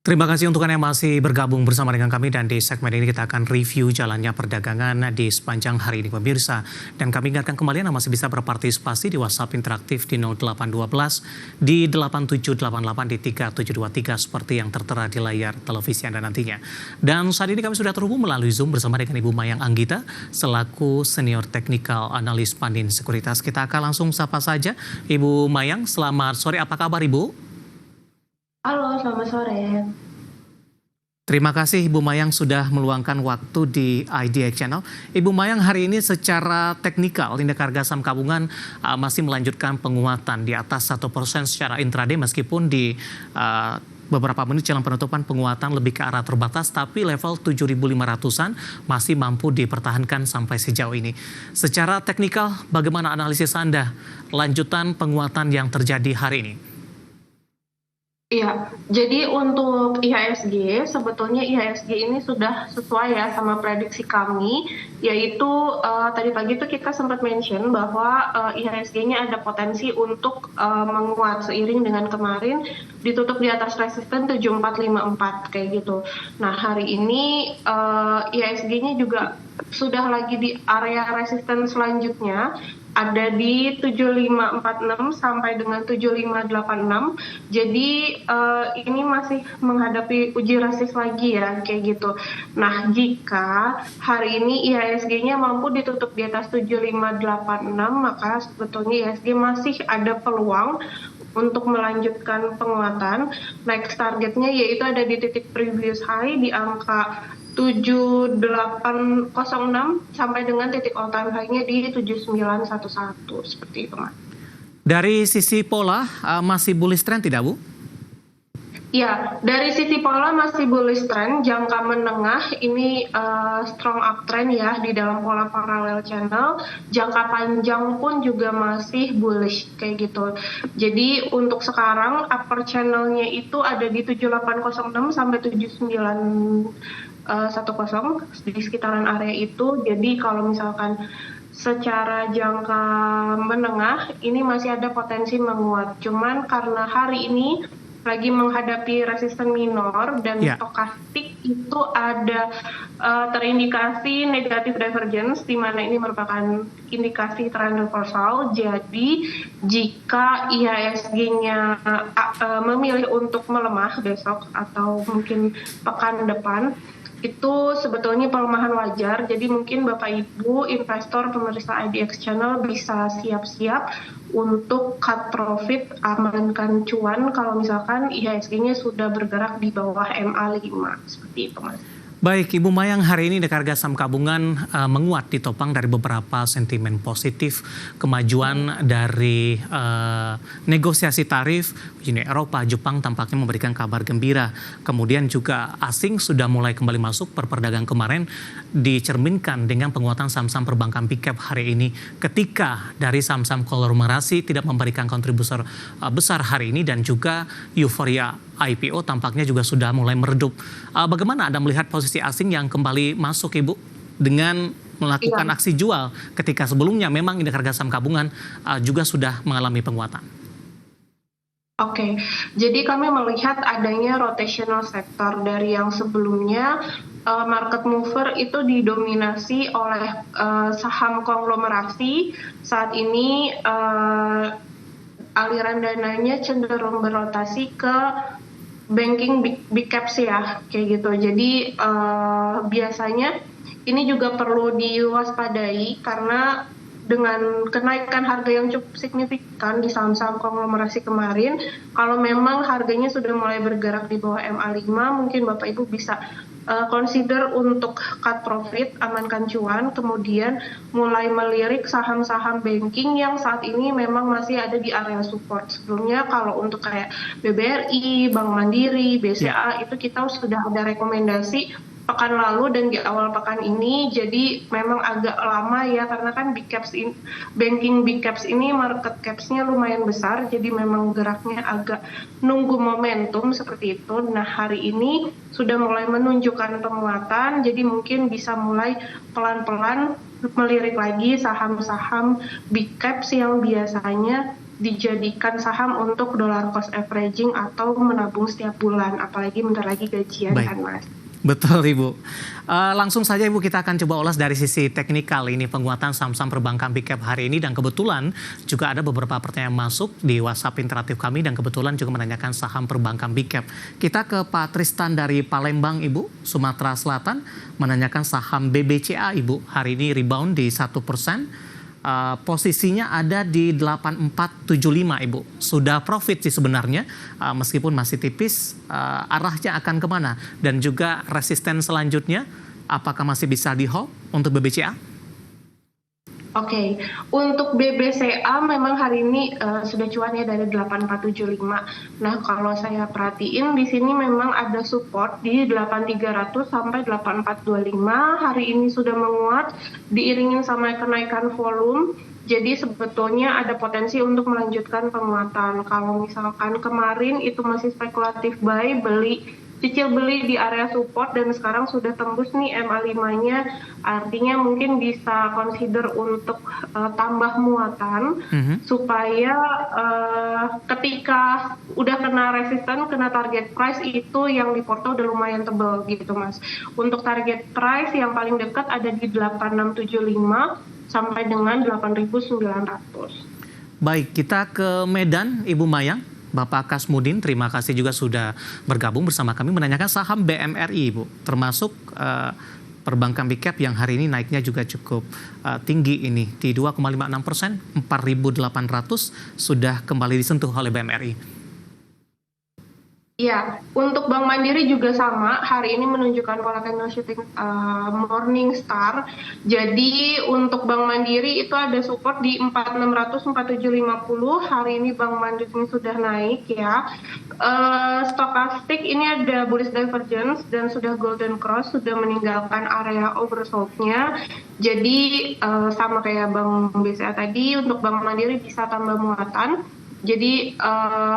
Terima kasih untuk Anda yang masih bergabung bersama dengan kami dan di segmen ini kita akan review jalannya perdagangan di sepanjang hari ini pemirsa. Dan kami ingatkan kembali Anda masih bisa berpartisipasi di WhatsApp interaktif di 0812 di 8788 di 3723 seperti yang tertera di layar televisi Anda nantinya. Dan saat ini kami sudah terhubung melalui Zoom bersama dengan Ibu Mayang Anggita selaku Senior Technical Analis Pandin Sekuritas. Kita akan langsung sapa saja Ibu Mayang. Selamat sore, apa kabar Ibu? Halo, selamat sore. Terima kasih Ibu Mayang sudah meluangkan waktu di IDX Channel. Ibu Mayang, hari ini secara teknikal indeks harga saham gabungan masih melanjutkan penguatan di atas 1% secara intraday meskipun di beberapa menit jelang penutupan penguatan lebih ke arah terbatas, tapi level 7.500-an masih mampu dipertahankan sampai sejauh ini. Secara teknikal, bagaimana analisis Anda lanjutan penguatan yang terjadi hari ini? Iya, jadi untuk IHSG, sebetulnya IHSG ini sudah sesuai ya sama prediksi kami, yaitu tadi pagi itu kita sempat mention bahwa IHSG-nya ada potensi untuk menguat seiring dengan kemarin ditutup di atas resisten 7454 kayak gitu. Nah, hari ini IHSG-nya juga sudah lagi di area resisten selanjutnya, ada di 7546 sampai dengan 7586. Jadi ini masih menghadapi uji resist lagi ya kayak gitu. Nah, jika hari ini IHSG-nya mampu ditutup di atas 7586, maka sebetulnya IHSG masih ada peluang untuk melanjutkan penguatan. Next targetnya yaitu ada di titik previous high di angka 7806 sampai dengan titik all time high-nya di 7911 seperti itu, Mas. Dari sisi pola masih bullish trend tidak, Bu? Ya, dari sisi pola masih bullish trend, jangka menengah ini strong uptrend ya di dalam pola parallel channel, jangka panjang pun juga masih bullish kayak gitu. Jadi untuk sekarang upper channel-nya itu ada di 7806 sampai 7910 di sekitaran area itu. Jadi kalau misalkan secara jangka menengah ini masih ada potensi menguat. Cuman karena hari ini lagi menghadapi resisten minor dan stokastik itu ada terindikasi negatif divergence, di mana ini merupakan indikasi tren reversal. Jadi jika IHSG-nya memilih untuk melemah besok atau mungkin pekan depan, itu sebetulnya pelemahan wajar. Jadi mungkin Bapak Ibu investor pemirsa IDX Channel bisa siap-siap untuk cut profit, amankan cuan kalau misalkan IHSG-nya sudah bergerak di bawah MA5 seperti itu, Mas. Baik, Ibu Mayang, hari ini harga saham gabungan menguat ditopang dari beberapa sentimen positif, kemajuan dari negosiasi tarif. Uni Eropa, Jepang tampaknya memberikan kabar gembira. Kemudian juga asing sudah mulai kembali masuk per perdagangan kemarin, dicerminkan dengan penguatan saham-saham perbankan big cap hari ini. Ketika dari saham-saham konglomerasi tidak memberikan kontribusi besar hari ini dan juga euforia IPO tampaknya juga sudah mulai meredup. Bagaimana Anda melihat posisi asing yang kembali masuk, Ibu, dengan melakukan aksi jual ketika sebelumnya memang indeks harga saham gabungan juga sudah mengalami penguatan? Oke, jadi kami melihat adanya rotational sector dari yang sebelumnya market mover itu didominasi oleh saham konglomerasi. Saat ini aliran dananya cenderung berotasi ke banking big caps ya, kayak gitu. Jadi biasanya ini juga perlu diwaspadai karena dengan kenaikan harga yang cukup signifikan di saham-saham konglomerasi kemarin, kalau memang harganya sudah mulai bergerak di bawah MA5, mungkin Bapak Ibu bisa consider untuk cut profit, amankan cuan, kemudian mulai melirik saham-saham banking yang saat ini memang masih ada di area support. Sebelumnya kalau untuk kayak BBRI, Bank Mandiri, BCA itu kita sudah ada rekomendasi pekan lalu dan di awal pekan ini, jadi memang agak lama ya karena kan big caps ini, banking big caps ini market capsnya lumayan besar, jadi memang geraknya agak nunggu momentum seperti itu. Nah, hari ini sudah mulai menunjukkan penguatan, jadi mungkin bisa mulai pelan-pelan melirik lagi saham-saham big caps yang biasanya dijadikan saham untuk dollar cost averaging atau menabung setiap bulan, apalagi bentar lagi gajian Baik. kan Mas. Betul Ibu. Langsung saja Ibu kita akan coba ulas dari sisi teknikal ini penguatan saham-saham perbankan big cap hari ini, dan kebetulan juga ada beberapa pertanyaan masuk di WhatsApp interaktif kami dan kebetulan juga menanyakan saham perbankan big cap. Kita ke Pak Tristan dari Palembang Ibu, Sumatera Selatan, menanyakan saham BBCA Ibu. Hari ini rebound di 1%. Posisinya ada di 8475 Ibu. Sudah profit sih sebenarnya, meskipun masih tipis. Arahnya akan kemana? Dan juga resisten selanjutnya, apakah masih bisa di hold untuk BBCA? Oke, untuk BBCA memang hari ini sudah cuan ya dari 8475. Nah, kalau saya perhatiin di sini memang ada support di 8300 sampai 8425. Hari ini sudah menguat diiringin sama kenaikan volume. Jadi sebetulnya ada potensi untuk melanjutkan penguatan. Kalau misalkan kemarin itu masih spekulatif buy, cicil beli di area support dan sekarang sudah tembus nih MA5-nya, artinya mungkin bisa consider untuk tambah muatan supaya ketika udah kena resisten, kena target price itu yang di porto udah lumayan tebal gitu Mas. Untuk target price yang paling dekat ada di 8675 sampai dengan 8.900. Baik, kita ke Medan Ibu Mayang. Bapak Kasmudin, terima kasih juga sudah bergabung bersama kami menanyakan saham BMRI, Ibu. Termasuk perbankan big cap yang hari ini naiknya juga cukup tinggi ini di 2,56%, 4.800 sudah kembali disentuh oleh BMRI. Ya, untuk Bank Mandiri juga sama, hari ini menunjukkan pola candle shooting morning star. Jadi untuk Bank Mandiri itu ada support di 4600 4750. Hari ini Bank Mandiri sudah naik ya. Stokastik ini ada bullish divergence dan sudah golden cross, sudah meninggalkan area oversold-nya. Jadi sama kayak Bank BCA tadi, untuk Bank Mandiri bisa tambah muatan. Jadi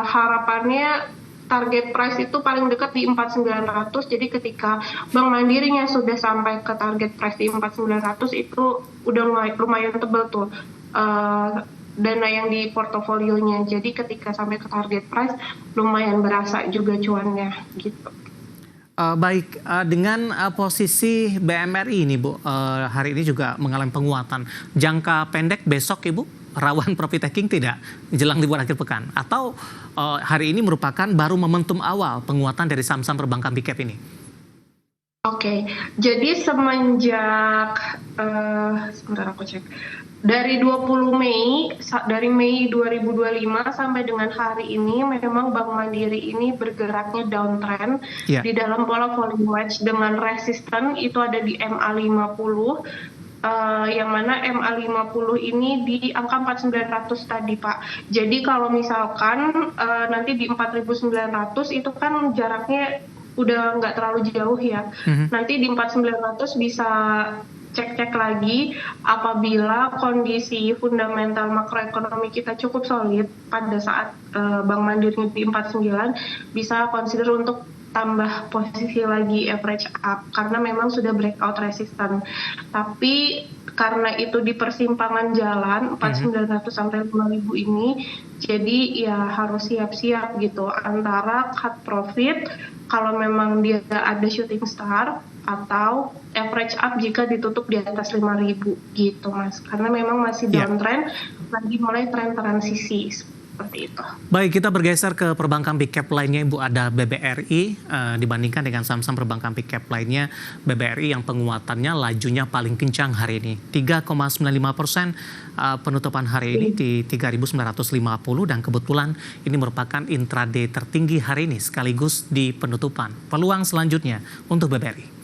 harapannya target price itu paling dekat di 4.900. Jadi ketika Bank Mandirinya sudah sampai ke target price di 4.900 itu udah lumayan tebal tuh dana yang di portofolionya. Jadi ketika sampai ke target price lumayan berasa juga cuannya gitu. Baik, dengan posisi BMRI ini Bu, hari ini juga mengalami penguatan. Jangka pendek besok Ibu, rawan profit taking tidak jelang libur akhir pekan? Atau hari ini merupakan baru momentum awal penguatan dari saham-saham perbankan big cap ini? Oke, jadi semenjak sebentar aku cek. Dari 20 Mei, dari Mei 2025 sampai dengan hari ini memang Bank Mandiri ini bergeraknya downtrend di dalam pola volume wedge dengan resisten itu ada di MA50. Yang mana MA50 ini di angka 4.900 tadi Pak. Jadi kalau misalkan nanti di 4.900 itu kan jaraknya udah nggak terlalu jauh ya. Nanti di 4.900 bisa cek-cek lagi apabila kondisi fundamental makroekonomi kita cukup solid pada saat Bank Mandiri di 49 bisa consider untuk tambah posisi lagi average up karena memang sudah breakout resistant. Tapi karena itu di persimpangan jalan 4.900 sampai 5.000 ini, jadi ya harus siap-siap gitu antara cut profit kalau memang dia ada shooting star atau average up jika ditutup di atas 5.000 gitu Mas. Karena memang masih downtrend, lagi mulai tren transisi. Seperti itu. Baik, kita bergeser ke perbankan big cap lainnya Ibu, ada BBRI. Dibandingkan dengan saham-saham perbankan big cap lainnya, BBRI yang penguatannya lajunya paling kencang hari ini, 3,95% penutupan hari ini di 3.950 dan kebetulan ini merupakan intraday tertinggi hari ini sekaligus di penutupan. Peluang selanjutnya untuk BBRI.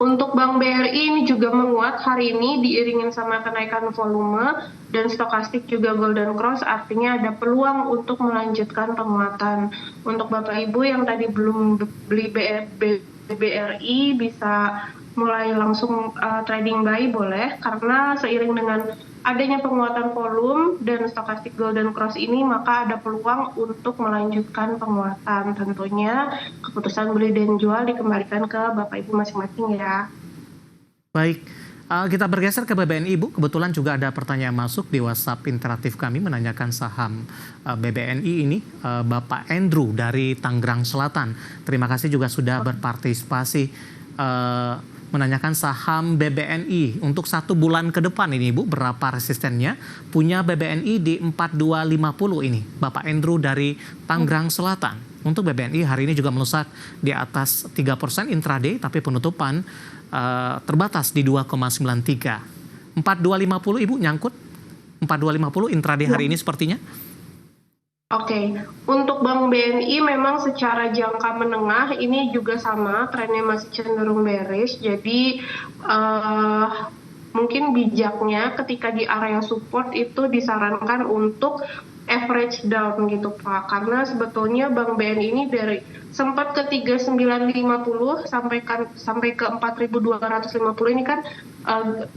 Untuk Bank BRI ini juga menguat hari ini diiringin sama kenaikan volume dan stokastik juga golden cross, artinya ada peluang untuk melanjutkan penguatan. Untuk Bapak Ibu yang tadi belum beli BRI bisa mulai langsung trading buy boleh, karena seiring dengan adanya penguatan volume dan stokastik golden cross ini maka ada peluang untuk melanjutkan penguatan. Tentunya keputusan beli dan jual dikembalikan ke Bapak Ibu masing-masing ya. Baik, Kita bergeser ke BBNI, Ibu. Kebetulan juga ada pertanyaan masuk di WhatsApp interaktif kami menanyakan saham BBNI ini. Bapak Andrew dari Tangerang Selatan. Terima kasih juga sudah berpartisipasi menanyakan saham BBNI untuk 1 bulan ke depan ini, Ibu. Berapa resistennya? Punya BBNI di 4250 ini. Bapak Andrew dari Tangerang Selatan. Untuk BBNI hari ini juga melusak di atas 3% intraday, tapi penutupan terbatas di 2,93. 4250 Ibu nyangkut? 4250 intraday hari ini sepertinya? Oke, untuk Bank BNI memang secara jangka menengah ini juga sama, trennya masih cenderung bearish. Jadi mungkin bijaknya ketika di area support itu disarankan untuk average down gitu Pak. Karena sebetulnya Bank BNI ini dari sempat ke 3950 sampai ke 4250 ini kan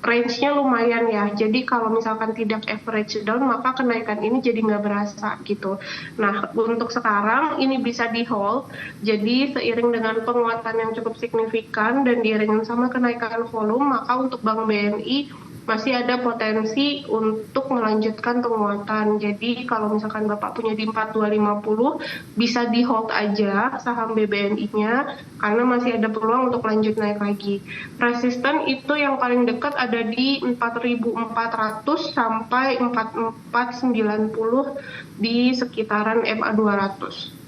range-nya lumayan ya. Jadi kalau misalkan tidak average down maka kenaikan ini jadi nggak berasa gitu. Nah untuk sekarang ini bisa di hold. Jadi seiring dengan penguatan yang cukup signifikan dan diiringi sama kenaikan volume, maka untuk Bank BNI masih ada potensi untuk melanjutkan penguatan. Jadi kalau misalkan Bapak punya di 4250 bisa di hold aja saham BBNI-nya karena masih ada peluang untuk lanjut naik lagi. Resisten itu yang paling dekat ada di 4400 sampai 4490 di sekitaran MA 200.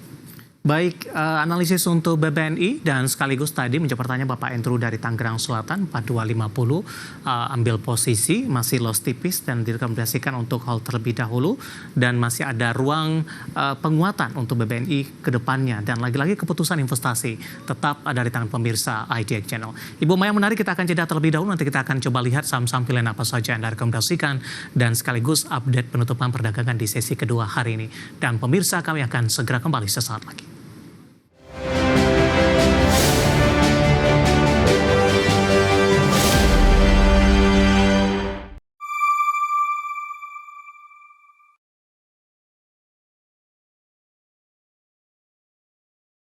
Baik, analisis untuk BBNI dan sekaligus tadi menjawab pertanyaan Bapak Andrew dari Tangerang Selatan 4250 ambil posisi masih loss tipis dan direkomendasikan untuk hold terlebih dahulu dan masih ada ruang penguatan untuk BBNI ke depannya dan lagi-lagi keputusan investasi tetap ada di tangan pemirsa IDX Channel. Ibu Maya menarik, kita akan jeda terlebih dahulu, nanti kita akan coba lihat saham-saham pilihan apa saja yang direkomendasikan dan sekaligus update penutupan perdagangan di sesi kedua hari ini. Dan pemirsa, kami akan segera kembali sesaat lagi.